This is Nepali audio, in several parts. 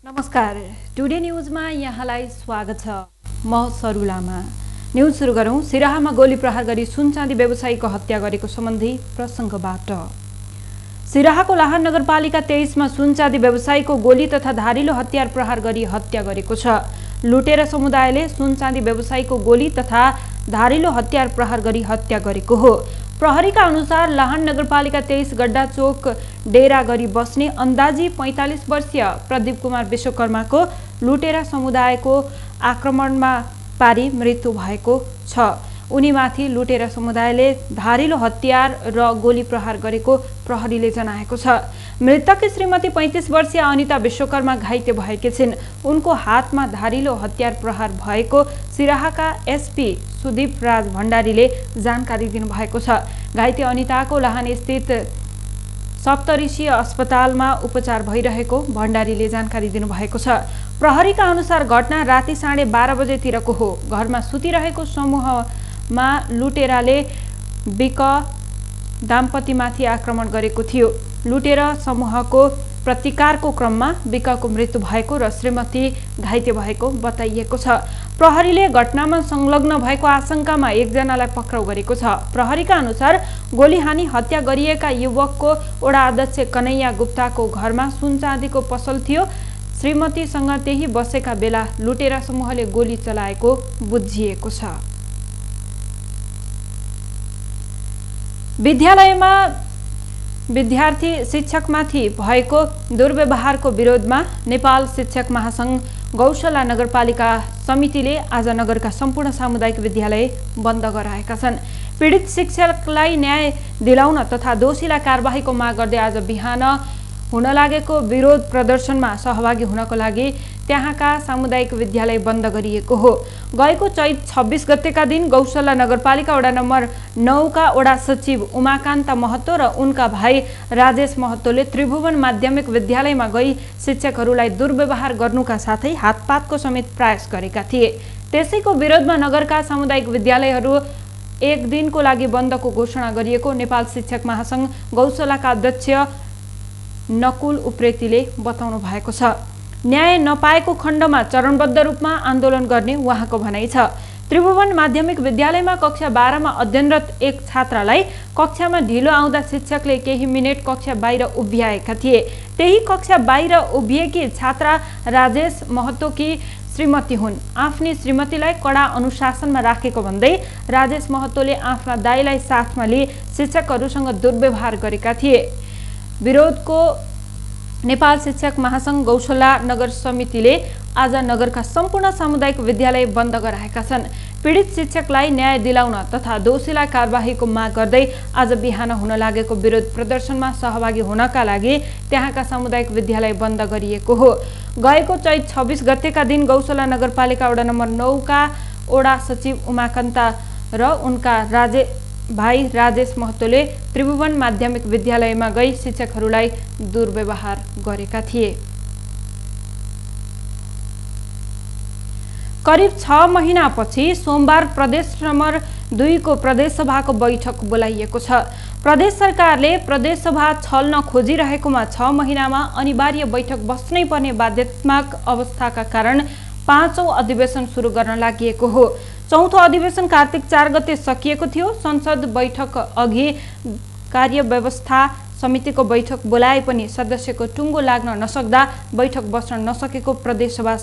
नमस्कार, टुडे न्यूजमा यहाँलाई स्वागत छ। म सरु लामा। न्यूज सुरु गरौं। सिराहामा गोली प्रहार गरी सुनचाँदी व्यवसायीको हत्या गरेको सम्बन्धी प्रसंगबाट। सिराहाको लाहान नगरपालिका 23 मा सुनचाँदी व्यवसायीको गोली तथा धारिलो हतियार प्रहार गरी हत्या गरेको छ। लुटेरा समुदायले सुनचाँदी व्यवसायीको गोली तथा धारिलो हतियार प्रहार गरी हत्या गरेको हो। प्रहरीका अनुसार लाहान नगरपालिका 23 गड्डा चोक डेरा गरी बस्ने अन्दाजी 45 वर्षीय प्रदीप कुमार विश्वकर्माको लुटेरा समुदायको आक्रमणमा पारी मृत्यु भएको छ। उनीमाथि लुटेरा समुदायले धारिलो हतियार र गोली प्रहार गरेको प्रहरीले जनाएको छ। मृतककी श्रीमती 35 वर्षीय अनिता विश्वकर्मा घाइते भएकी छिन्। उनको हातमा धारिलो हतियार प्रहार भएको सिराहाका एसपी सुदीप राज भण्डारीले जानकारी दिनुभएको छ। घाइते अनिताको लाहान स्थित सप्तऋषि अस्पतालमा उपचार भइरहेको भण्डारीले जानकारी दिनुभएको छ। प्रहरीका अनुसार घटना राति 12:30 बजेतिरको हो। घरमा सुतिरहेको समूहमा लुटेराले बिक दाम्पतिमाथि आक्रमण गरेको थियो। लुटेरा समूहको प्रतिकारको क्रममा बिकको मृत्यु भएको र श्रीमती घाइते भएको बताइएको छ। प्रहरीले घटनामा संलग्न भएको आशंकामा एकजनालाई पक्राउ गरेको छ। प्रहरीका अनुसार गोली हानी हत्या गरिएका युवकको वडा अध्यक्ष कन्हैया गुप्ताको घरमा सुनचाँदीको पसल थियो। श्रीमतीसँग त्यही बसेका बेला लुटेरा समूहले गोली चलाएको बुझिएको छ। विद्यालयमा विद्यार्थी शिक्षकमाथि भएको दुर्व्यवहारको विरोधमा नेपाल शिक्षक महासंघ गौशाला नगरपालिका समितिले आज नगरका सम्पूर्ण सामुदायिक विद्यालय बन्द गराएका छन्। पीडित शिक्षकलाई न्याय दिलाउन तथा दोषीलाई कारबाहीको माग गर्दै आज बिहान हुन लागेको विरोध प्रदर्शनमा सहभागी हुनको लागि त्यहाँका सामुदायिक विद्यालय बन्द गरिएको हो। गएको चैत 26 गतेका दिन गौशाला नगरपालिका वडा नम्बर 9 का वडा सचिव उमाकान्त महतो र उनका भाइ राजेश महतोले त्रिभुवन माध्यमिक विद्यालयमा गई शिक्षकहरूलाई दुर्व्यवहार गर्नुका साथै हातपातको समेत प्रयास गरेका थिए। त्यसैको विरोधमा नगरका सामुदायिक विद्यालयहरू एक दिनको लागि बन्दको घोषणा गरिएको नेपाल शिक्षक महासंघ गौशालाका अध्यक्ष नकुल उप्रेतीले बताउनु भएको छ। न्याय नपाएको खण्डमा चरणबद्ध रूपमा आन्दोलन गर्ने उहाँको भनाइ छ। त्रिभुवन माध्यमिक विद्यालयमा कक्षा 12 मा अध्ययनरत एक छात्रालाई कक्षामा ढिलो आउँदा शिक्षकले केही मिनेट कक्षा बाहिर उभियाएका थिए। त्यही कक्षा बाहिर उभिएकी छात्रा राजेश महतोकी श्रीमती हुन्। आफ्नी श्रीमतीलाई कडा अनुशासनमा राखेको भन्दै राजेश महतोले आफ्ना दाइलाई साथमा लिई शिक्षकहरूसँग दुर्व्यवहार गरेका थिए। विरोधको नेपाल शिक्षक महासंघ गौशाला नगर समितिले आज नगरका सम्पूर्ण सामुदायिक विद्यालय बन्द गराएका छन्। पीडित शिक्षकलाई न्याय दिलाउन तथा दोषीलाई कारबाहीको माग गर्दै आज बिहान हुन लागेको विरोध प्रदर्शनमा सहभागी हुनका लागि त्यहाँका सामुदायिक विद्यालय बन्द गरिएको हो। गएको चैत 26 गतेका दिन गौशाला नगरपालिका वडा नम्बर 9 का वडा सचिव उमाकान्त र उनका भाइ राजेश महतोले त्रिभुवन माध्यमिक विद्यालयमा गई शिक्षकहरूलाई दुर्व्यवहार गरेका थिए। करिब 6 महिनापछि सोमबार प्रदेश नम्बर 2 को प्रदेश सभाको बैठक बोलाइएको छ। प्रदेश सरकारले प्रदेश सभा छल्न खोजिरहेकोमा 6 महिनामा अनिवार्य बैठक बस्नै पर्ने बाध्यात्मक अवस्थाका कारण 5औं अधिवेशन सुरु गर्न लागि हो। चौथो अधिवेशन कार्तिक 4 गते सकिएको थियो। संसद बैठक अघि कार्यव्यवस्था समितिको बैठक बोलाए पनि सदस्यको टुङ्गो लाग्न नसक्दा बैठक बस्न नसकेको प्रदेश सभा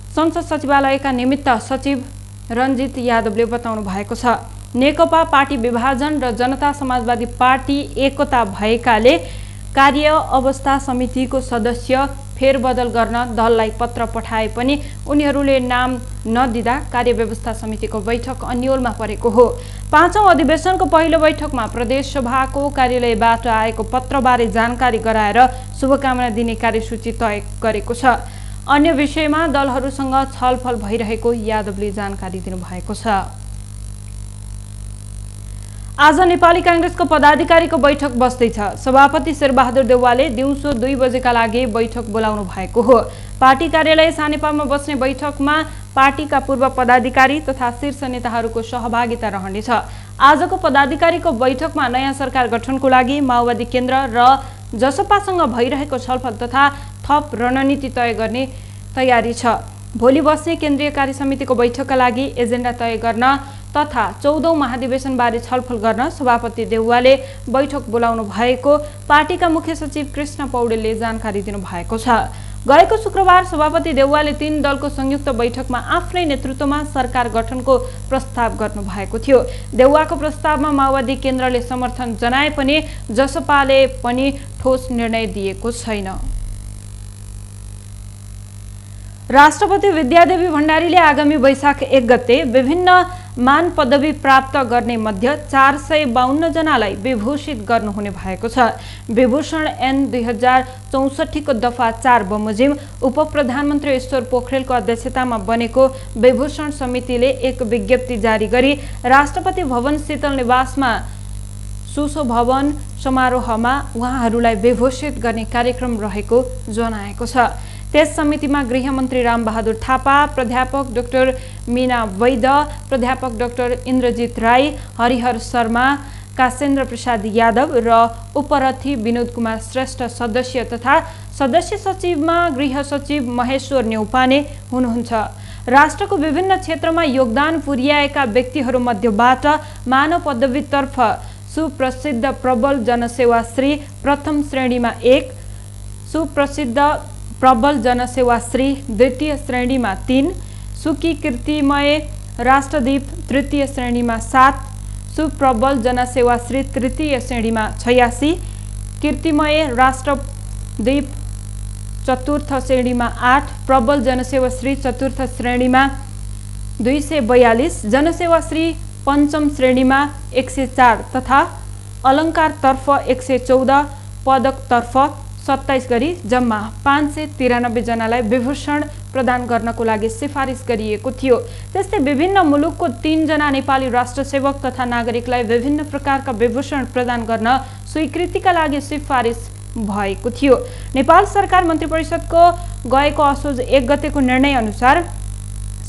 संसद सचिवालयका निमित्त सचिव रञ्जित यादवले बताउनु भएको छ। नेकपा पार्टी विभाजन र जनता समाजवादी पार्टी एकता भएकाले कार्य अवस्था समितिको सदस्य फेरबदल गर्न दललाई पत्र पठाए पनि उनीहरूले नाम नदिँदा कार्यव्यवस्था समितिको बैठक अन्योलमा परेको हो। 5औं अधिवेशनको पहिलो बैठकमा प्रदेश सभाको कार्यालयबाट आएको पत्रबारे जानकारी गराएर शुभकामना दिने कार्यसूची तय गरेको छ। अन्य विषयमा दलहरूसँग छलफल भइरहेको यादवले जानकारी दिनुभएको छ। आज नेपाली कांग्रेसको पदाधिकारीको बैठक बस्दैछ। सभापति शेरबहादुर देउवाले दिउँसो 2 बजेका लागि बैठक बोलाउनु भएको हो। पार्टी कार्यालय सानेपामा बस्ने बैठकमा पार्टीका पूर्व पदाधिकारी तथा शीर्ष नेताहरूको सहभागिता रहनेछ। आजको पदाधिकारीको बैठकमा नयाँ सरकार गठनको लागि माओवादी केन्द्र र जसपासँग भइरहेको छलफल तथा थप रणनीति तय गर्ने तयारी छ। भोलि बस्ने केन्द्रीय कार्य समितिको बैठकका लागि एजेन्डा तय गर्न तथा 14औं महाधिवेशनबारे छलफल गर्न सभापति देउवाले बैठक बोलाउनु भएको पार्टीका मुख्य सचिव कृष्ण पौडेलले जानकारी दिनुभएको छ। गएको शुक्रबार सभापति देउवाले 3 दलको संयुक्त बैठकमा आफ्नै नेतृत्वमा सरकार गठनको प्रस्ताव गर्नुभएको थियो। देउवाको प्रस्तावमा माओवादी केन्द्रले समर्थन जनाए पनि जसपाले पनि ठोस निर्णय दिएको छैन। राष्ट्रपति विद्यादेवी भण्डारीले आगामी वैशाख 1 गते विभिन्न मान पदवी प्राप्त गर्ने मध्ये 452 जनालाई विभूषित गर्नुहुने भएको छ। विभूषण ऐन 2064 को दफा 4 बमोजिम उप प्रधानमन्त्री ईश्वर पोखरेलको अध्यक्षतामा बनेको विभूषण समितिले एक विज्ञप्ति जारी गरी राष्ट्रपति भवन शीतल निवासमा सुशोभवन समारोहमा उहाँहरूलाई विभूषित गर्ने कार्यक्रम रहेको जनाएको छ। त्यस समितिमा गृहमन्त्री रामबहादुर थापा, प्राध्यापक डाक्टर मीना वैद, प्राध्यापक डाक्टर इन्द्रजित राई, हरिहर शर्मा, काशेन्द्र प्रसाद यादव र उपरथी विनोद कुमार श्रेष्ठ सदस्य तथा सदस्य सचिवमा गृह सचिव महेश्वर न्यौपाने हुनुहुन्छ। राष्ट्रको विभिन्न क्षेत्रमा योगदान पुर्याएका व्यक्तिहरूमध्येबाट मानव पदवीतर्फ सुप्रसिद्ध प्रबल जनसेवाश्री प्रथम श्रेणीमा 1, सुप्रसिद्ध प्रबल जनसेवाश्री द्वितीय श्रेणीमा 3, सुकी कीर्तिमय राष्ट्रदीप तृतीय श्रेणीमा 7, सुप्रबल जनसेवाश्री तृतीय श्रेणीमा 86, कीर्तिमय राष्ट्रदीप चतुर्थ श्रेणीमा 8, प्रबल जनसेवाश्री चतुर्थ श्रेणीमा 242, जनसेवाश्री पंचम श्रेणीमा 104 तथा अलङ्कारतर्फ 114, पदकतर्फ 27 गरी जम्मा 593 जनालाई विभूषण प्रदान गर्नको लागि सिफारिस गरिएको थियो। त्यस्तै विभिन्न मुलुकको 3 जना नेपाली राष्ट्रसेवक तथा नागरिकलाई विभिन्न प्रकारका विभूषण प्रदान गर्न स्वीकृतिका लागि सिफारिस भएको थियो। नेपाल सरकार मन्त्रिपरिषदको गएको असोज 1 गतेको निर्णय अनुसार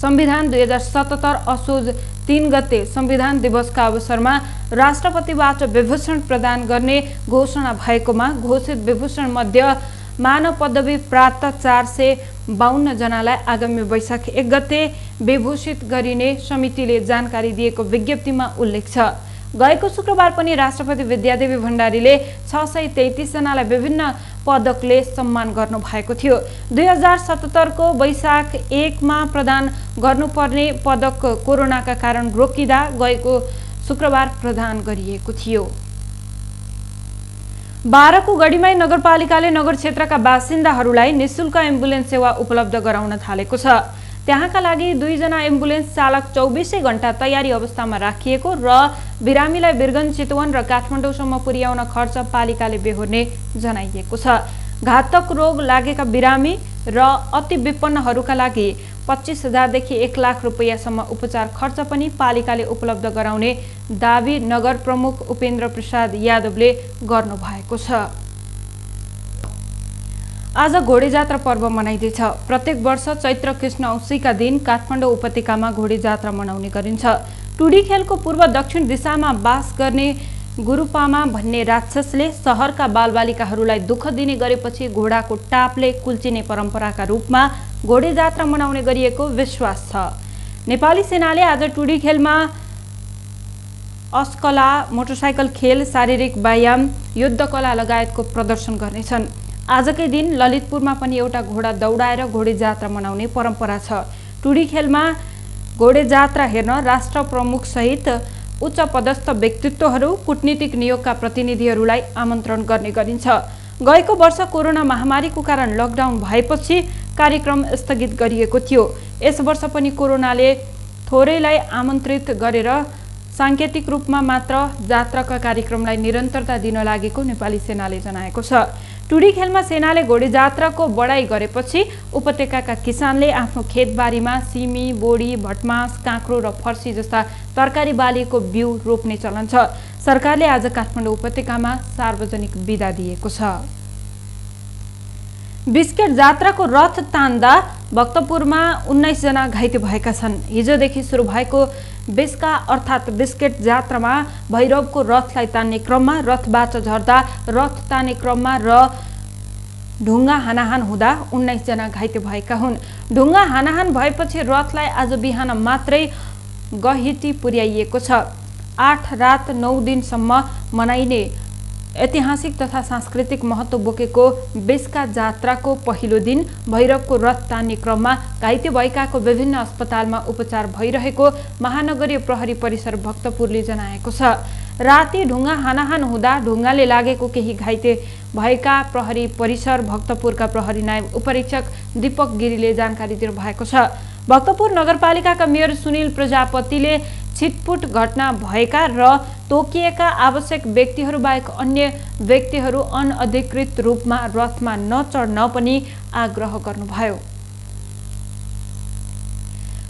संविधान 2077 असोज 3 गते संविधान दिवसका अवसरमा राष्ट्रपतिबाट विभूषण प्रदान गर्ने घोषणा भएकोमा घोषित विभूषण मध्ये मानव पदवी प्राप्त 452 जनालाई आगामी वैशाख 1 गते विभूषित गरिने समितिले जानकारी दिएको विज्ञप्तिमा उल्लेख छ। गएको शुक्रबार पनि राष्ट्रपति विद्यादेवी भण्डारीले 633 जनालाई विभिन्न पदकले सम्मान गर्नु भएको थियो। 2077 को वैशाख 1 मा प्रदान गर्नुपर्ने पदक कोरोनाका कारण रोकिँदा गएको शुक्रबार प्रदान गरिएको थियो। 12 को गढीमाई नगरपालिकाले नगर क्षेत्रका बासिन्दाहरूलाई निशुल्क एम्बुलेन्स सेवा उपलब्ध गराउन थालेको छ। त्यहाँका लागि 2 जना एम्बुलेन्स चालक 24 घण्टा तयारी अवस्थामा राखिएको र बिरामीलाई बिरगञ्ज, चितवन र काठमाडौँसम्म पुर्याउन खर्च पालिकाले बेहोर्ने जनाइएको छ। घातक रोग लागेका बिरामी र अति विपन्नहरूका लागि 25,000 देखि 1 लाख रुपैयाँसम्म उपचार खर्च पनि पालिकाले उपलब्ध गराउने दावी नगर प्रमुख उपेन्द्र प्रसाद यादवले गर्नुभएको छ। आज घोडेजात्रा पर्व मनाइँदैछ। प्रत्येक वर्ष चैत्र कृष्ण औँसीका दिन काठमाडौँ उपत्यकामा घोडेजात्रा मनाउने गरिन्छ। टुडी खेलको पूर्व दक्षिण दिशामा बास गर्ने गुरुपामा भन्ने राक्षसले सहरका बालबालिकाहरूलाई दुःख दिने गरेपछि घोडाको टापले कुल्चिने परम्पराका रूपमा घोडेजात्रा मनाउने गरिएको विश्वास छ। नेपाली सेनाले आज टुडी खेलमा अस्कला, मोटरसाइकल खेल, शारीरिक व्यायाम, युद्धकला लगायतको प्रदर्शन गर्नेछन्। आजकै दिन ललितपुरमा पनि एउटा घोडा दौडाएर घोडेजात्रा मनाउने परम्परा छ। टुडी खेलमा घोडेजात्रा हेर्न राष्ट्र प्रमुख सहित उच्च पदस्थ व्यक्तित्वहरू, कूटनीतिक नियोगका प्रतिनिधिहरूलाई आमन्त्रण गर्ने गरिन्छ। गएको वर्ष कोरोना महामारीको कारण लकडाउन भएपछि कार्यक्रम स्थगित गरिएको थियो। यस वर्ष पनि कोरोनाले थोरैलाई आमन्त्रित गरेर सांकेतिक रूपमा मात्र जात्राका कार्यक्रमलाई निरन्तरता दिन लागेको नेपाली सेनाले जनाएको छ। टुडी खेलमा सेनाले घोडेजात्राको बढाई गरेपछि उपत्यकाका किसानले आफ्नो खेतबारीमा सिमी, बोडी, भटमास, काँक्रो र फर्सी जस्ता तरकारी बालीको बिउ रोप्ने चलन छ। सरकारले आज काठमाडौँ उपत्यकामा सार्वजनिक बिदा दिएको छ। बिस्केट जात्राको रथ तान्दा भक्तपुरमा 19 जना घाइते भएका छन्। हिजोदेखि सुरु भएको बेस्का अर्थात् बिस्केट जात्रामा भैरवको रथलाई तान्ने क्रममा रथबाट झर्दा रथ तान्ने क्रममा र ढुङ्गा हानाहान हुँदा 19 जना घाइते भएका हुन्। ढुङ्गा हानाहान भएपछि रथलाई आज बिहान मात्रै गहिटी पुर्याइएको छ। 8 रात 9 दिनसम्म मनाइने ऐतिहासिक तथा सांस्कृतिक महत्त्व बोकेको बेस्का जात्राको पहिलो दिन भैरवको रथ तान्ने क्रममा घाइते भएकाको विभिन्न अस्पतालमा उपचार भइरहेको महानगरीय प्रहरी परिसर भक्तपुरले जनाएको छ। राति ढुङ्गा हानाहान हुँदा ढुङ्गाले लागेको केही घाइते भएका प्रहरी परिसर भक्तपुरका प्रहरी नायब उपरीक्षक दीपक गिरीले जानकारी दिनुभएको छ। भक्तपुर नगरपालिकाका मेयर सुनिल प्रजापतिले छिटपुट घटना भएका र तोकिएका आवश्यक व्यक्तिहरू बाहेक अन्य व्यक्तिहरू अनअधिकृत रूपमा रथमा नचढ्न पनि आग्रह गर्नुभयो।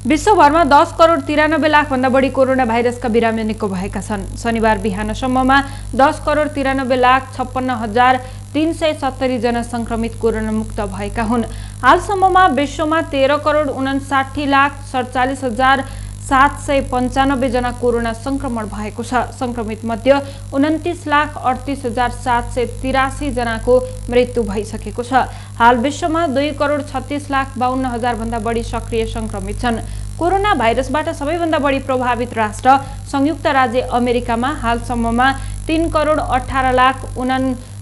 विश्वभरमा 10 करोड 93 लाख भन्दा बढी कोरोना भाइरसका बिरामी निको भएका छन्। शनिबार बिहानसम्ममा 10 करोड 93 लाख 56,370 जना संक्रमित कोरोना मुक्त भएका हुन्। हालसम्ममा विश्वमा 13 करोड 59 लाख 47,795 जना कोरोना संक्रमण भएको छ। संक्रमित मध्ये 29 लाख 38,783 जनाको मृत्यु भइसकेको छ। हाल विश्वमा 2 करोड 36 लाख 52 हजार भन्दा बढी सक्रिय संक्रमित छन्। कोरोना भाइरसबाट सबैभन्दा बढी प्रभावित राष्ट्र संयुक्त राज्य अमेरिकामा हालसम्ममा 3 करोड 18 लाख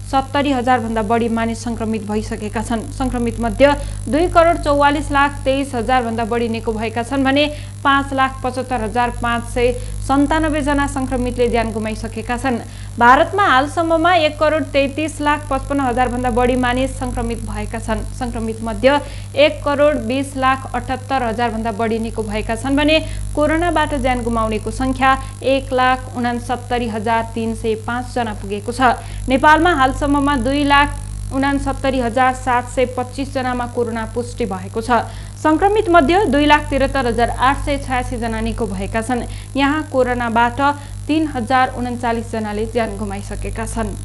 69 हजार भन्दा बढी मानिस संक्रमित भइसकेका छन्। संक्रमित मध्ये 2 करोड 44 लाख 23 हजार भन्दा बढी निको भएका छन् भने 5,75,597 जना संक्रमितले ज्यान गुमाइसकेका छन्। भारतमा हालसम्ममा 1 करोड 33 लाख 55 हजार भन्दा बढी मानिस संक्रमित भएका छन्। संक्रमित मध्ये 1 करोड 20 लाख 78 हजार भन्दा बढी निको भएका छन् भने कोरोनाबाट ज्यान गुमाउनेको संख्या 1,69,305 जना पुगेको छ। नेपालमा हालसम्ममा 2,69,725 जनामा कोरोना पुष्टि भएको छ। संक्रमित मध्ये 2,73,886 जना निको भएका छन्। यहाँ कोरोनाबाट 3,039 जनाले ज्यान गुमाइसकेका छन्।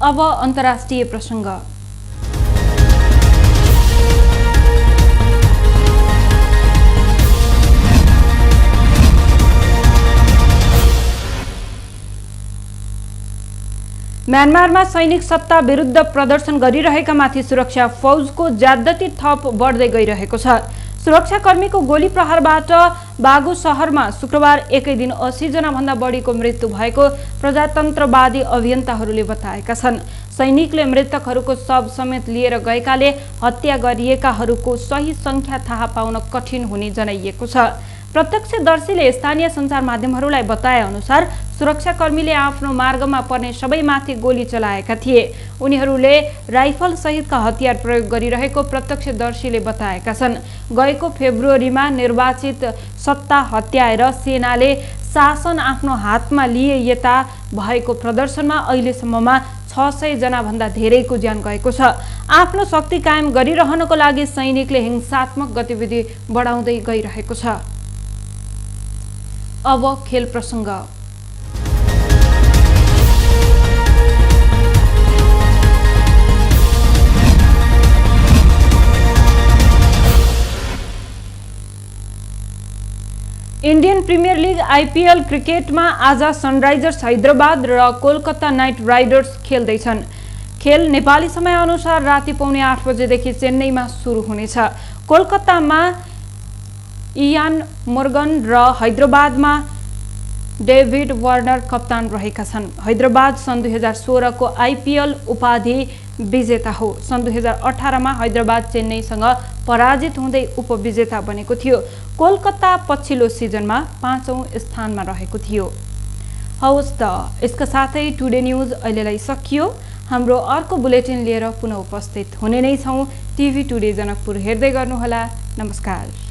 अब अन्तर्राष्ट्रिय प्रसंग। म्यानमारमा सैनिक सत्ता विरुद्ध प्रदर्शन गरिरहेका माथि सुरक्षा फौजको ज्यादती थप बढ्दै गइरहेको छ। सुरक्षाकर्मीको गोली प्रहारबाट बागु शहरमा शुक्रबार एकै दिन 80 जना भन्दा बढीको मृत्यु भएको प्रजातन्त्रवादी अभियन्ताहरूले बताएका छन्। सैनिकले मृतकहरूको शव समेत लिएर गएकाले हत्या गरिएकाहरूको सही संख्या थाहा पाउन कठिन हुने जनाइएको छ। प्रत्यक्षदर्शीले स्थानीय सञ्चार माध्यमहरूलाई बताए अनुसार सुरक्षाकर्मीले आफ्नो मार्गमा पर्ने सबैमाथि गोली चलाएका थिए। उनीहरूले राइफल सहितका हतियार प्रयोग गरिरहेको प्रत्यक्षदर्शीले बताएका छन्। गएको फेब्रुअरीमा निर्वाचित सत्ता हत्याएर सेनाले शासन आफ्नो हातमा लिए यता भएको प्रदर्शनमा अहिलेसम्ममा 600 जना भन्दा धेरैको ज्यान गएको छ। आफ्नो शक्ति कायम गरिरहनको लागि सैनिकले हिंसात्मक गतिविधि बढाउँदै गइरहेको छ। अब खेल प्रसंग। इन्डियन प्रिमियर लिग आइपिएल क्रिकेटमा आज सनराइजर्स हैदराबाद र कोलकाता नाइट राइडर्स खेल्दैछन्। खेल नेपाली समय अनुसार राति 8:15 बजेदेखि चेन्नईमा सुरु हुनेछ। कोलकातामा इयान मोर्गन र हैदराबादमा डेभिड वार्नर कप्तान रहेका छन्। हैदराबाद सन् 2016 को आइपिएल उपाधि विजेता हो। सन् 2018 मा हैदराबाद चेन्नईसँग पराजित हुँदै उपविजेता बनेको थियो। कोलकाता पछिल्लो सिजनमा 5औं स्थानमा रहेको थियो। हवस् त, यसका साथै टुडे न्यूज अहिलेलाई सकियो। हाम्रो अर्को बुलेटिन लिएर पुनः उपस्थित हुने नै छौं। टिभी टुडे जनकपुर हेर्दै गर्नुहोला। नमस्कार।